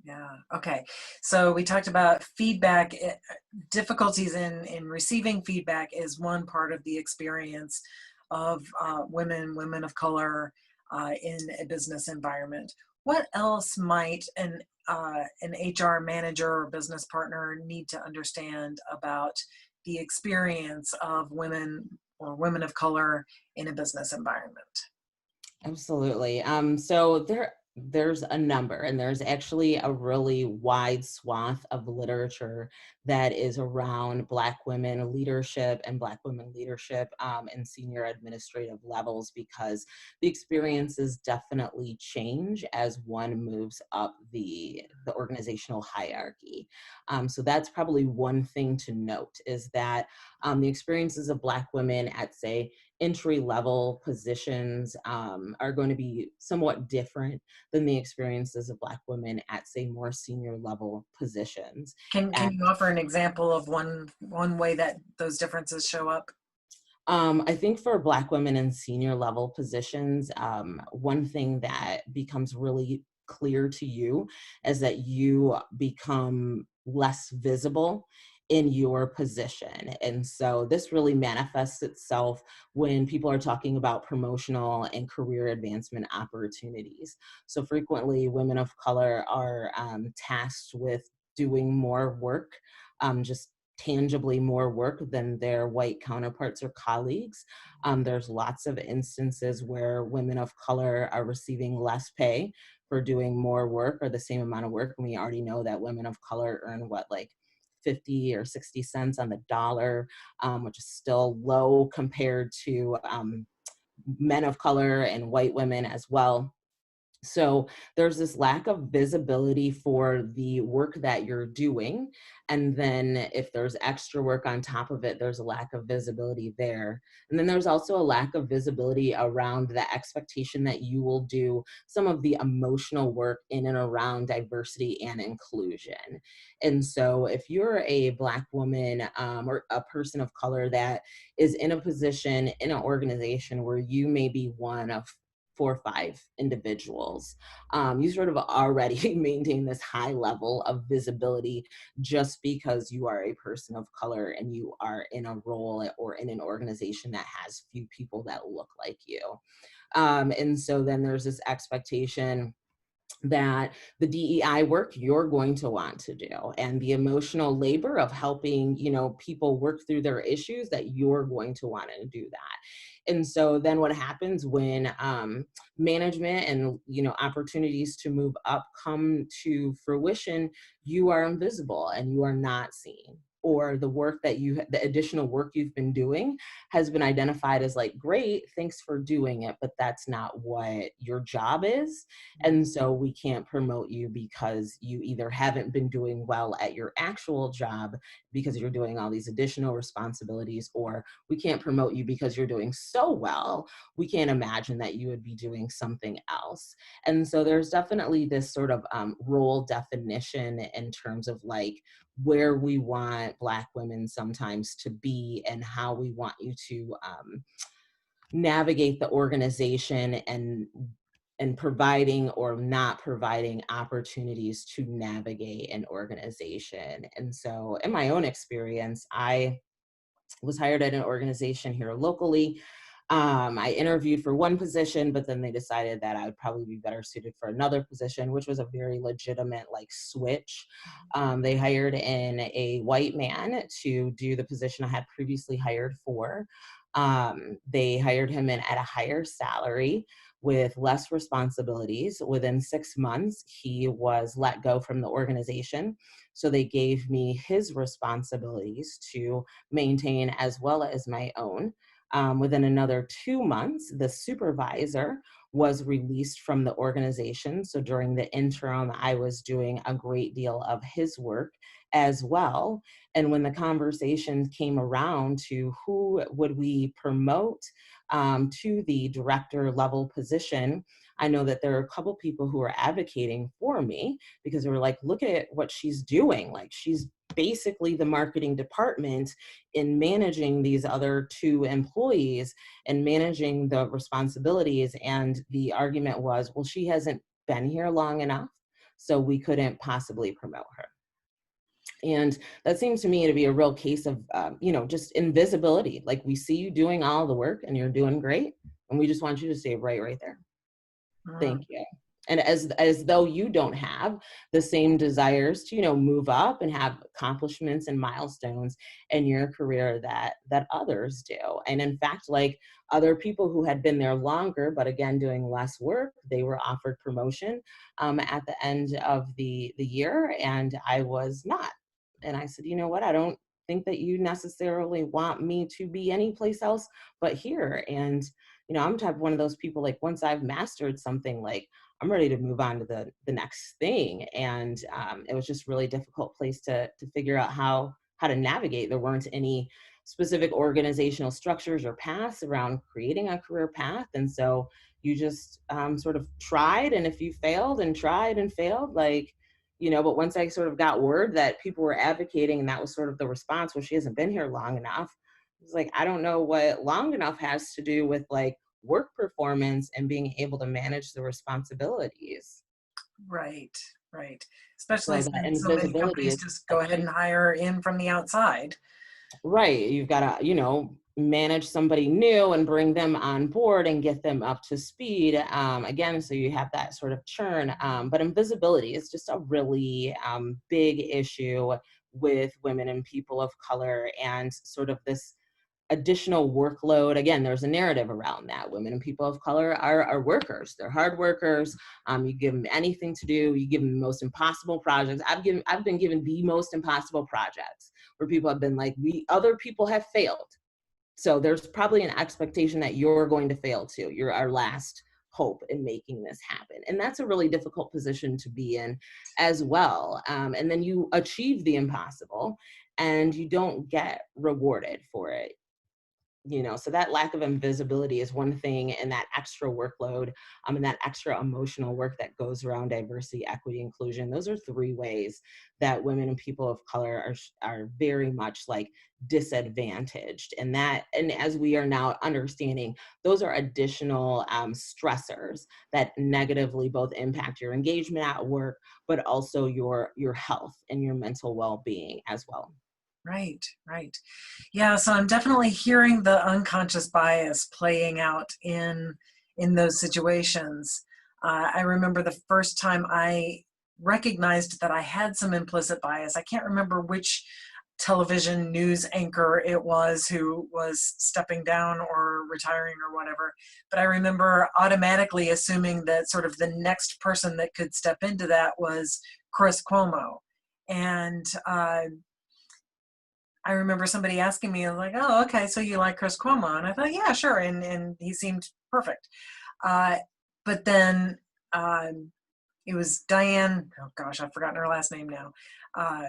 Yeah. Okay. So we talked about feedback. Difficulties in receiving feedback is one part of the experience of women of color in a business environment. What else might an HR manager or business partner need to understand about the experience of women or women of color in a business environment? Absolutely. There's a number, and there's actually a really wide swath of literature that is around Black women leadership and Black women leadership in senior administrative levels, because the experiences definitely change as one moves up the organizational hierarchy. So that's probably one thing to note, is that the experiences of Black women at, say, entry level positions are going to be somewhat different than the experiences of Black women at, say, more senior level positions. Can And you offer an example of one way that those differences show up? I think for Black women in senior level positions, one thing that becomes really clear to you is that you become less visible in your position. And so this really manifests itself when people are talking about promotional and career advancement opportunities. So frequently, women of color are tasked with doing more work, just tangibly more work than their white counterparts or colleagues. There's lots of instances where women of color are receiving less pay for doing more work or the same amount of work. And we already know that women of color earn what, like 50 or 60 cents on the dollar, which is still low compared to men of color and white women as well. So there's this lack of visibility for the work that you're doing. And then if there's extra work on top of it, there's a lack of visibility there. And then there's also a lack of visibility around the expectation that you will do some of the emotional work in and around diversity and inclusion. And so if you're a Black woman or a person of color that is in a position in an organization where you may be one of 4 or 5 individuals, you sort of already maintain this high level of visibility just because you are a person of color and you are in a role or in an organization that has few people that look like you. And so then there's this expectation that the DEI work you're going to want to do, and the emotional labor of helping, people work through their issues, that you're going to want to do that. And so then what happens when management and opportunities to move up come to fruition, you are invisible and you are not seen, or the additional work you've been doing has been identified as like, great, thanks for doing it, but that's not what your job is. And so we can't promote you because you either haven't been doing well at your actual job because you're doing all these additional responsibilities, or we can't promote you because you're doing so well, we can't imagine that you would be doing something else. And so there's definitely this sort of role definition in terms of like where we want Black women sometimes to be and how we want you to navigate the organization, and providing or not providing opportunities to navigate an organization. And so in my own experience, I was hired at an organization here locally. I interviewed for one position, but then they decided that I would probably be better suited for another position, which was a very legitimate like switch. They hired in a white man to do the position I had previously hired for. They hired him in at a higher salary with less responsibilities. Within 6 months, he was let go from the organization. So they gave me his responsibilities to maintain as well as my own. Within another 2 months, the supervisor was released from the organization. So during the interim, I was doing a great deal of his work as well. And when the conversation came around to who would we promote to the director level position, I know that there are a couple people who are advocating for me because they were like, look at what she's doing. Like, she's basically the marketing department in managing these other 2 employees and managing the responsibilities. And the argument was, well, she hasn't been here long enough. so we couldn't possibly promote her. And that seems to me to be a real case of, just invisibility. Like, we see you doing all the work and you're doing great, and we just want you to stay right there. Mm, Thank you. And as though you don't have the same desires to, move up and have accomplishments and milestones in your career that others do. And in fact, like, other people who had been there longer, but again doing less work, they were offered promotion at the end of the year, and I was not. And I said, you know what? I don't think that you necessarily want me to be anyplace else but here. And I'm type of one of those people, like, once I've mastered something, like, I'm ready to move on to the next thing. And it was just really difficult place to figure out how to navigate. There weren't any specific organizational structures or paths around creating a career path. And so you just sort of tried. And if you failed and tried and failed, like, but once I sort of got word that people were advocating, and that was sort of the response, well, she hasn't been here long enough. It's like, I don't know what long enough has to do with, like, work performance and being able to manage the responsibilities. right, right. Especially So that since so many invisibility companies is just a go ahead and key. hire in from the outside. Right. You've got to, manage somebody new and bring them on board and get them up to speed. Again, so you have that sort of churn. But invisibility is just a really big issue with women and people of color, and sort of this additional workload. Again, there's a narrative around that. Women and people of color are workers. They're hard workers. You give them anything to do. You give them the most impossible projects. I've been given the most impossible projects where people have been like, other people have failed. So there's probably an expectation that you're going to fail too. You're our last hope in making this happen. And that's a really difficult position to be in as well. And then you achieve the impossible and you don't get rewarded for it. So that lack of invisibility is one thing, and that extra workload, and that extra emotional work that goes around diversity, equity, inclusion. Those are three ways that women and people of color are very much, like, disadvantaged. And as we are now understanding, those are additional stressors that negatively both impact your engagement at work, but also your health and your mental well-being as well. Right, right. Yeah, so I'm definitely hearing the unconscious bias playing out in those situations. I remember the first time I recognized that I had some implicit bias. I can't remember which television news anchor it was who was stepping down or retiring or whatever, but I remember automatically assuming that sort of the next person that could step into that was Chris Cuomo. And I remember somebody asking me, like, "Oh, okay, so you like Chris Cuomo?" And I thought, "Yeah, sure," and he seemed perfect. Uh, but then it was Diane. Oh gosh, I've forgotten her last name now. Uh,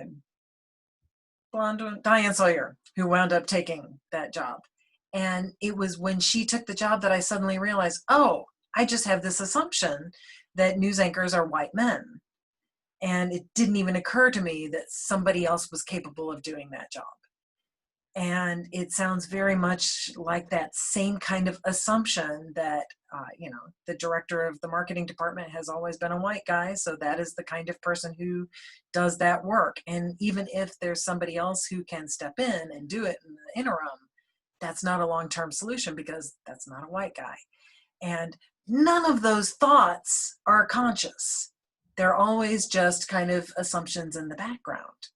blonde Diane Sawyer, who wound up taking that job. And it was when she took the job that I suddenly realized, oh, I just have this assumption that news anchors are white men. And it didn't even occur to me that somebody else was capable of doing that job. And it sounds very much like that same kind of assumption that, the director of the marketing department has always been a white guy. So that is the kind of person who does that work. And even if there's somebody else who can step in and do it in the interim, that's not a long-term solution because that's not a white guy. And none of those thoughts are conscious. They're always just kind of assumptions in the background,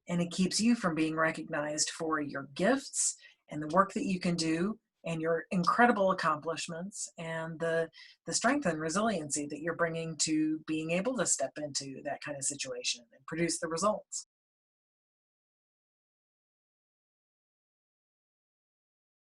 and it keeps you from being recognized for your gifts and the work that you can do and your incredible accomplishments and the strength and resiliency that you're bringing to being able to step into that kind of situation and produce the results.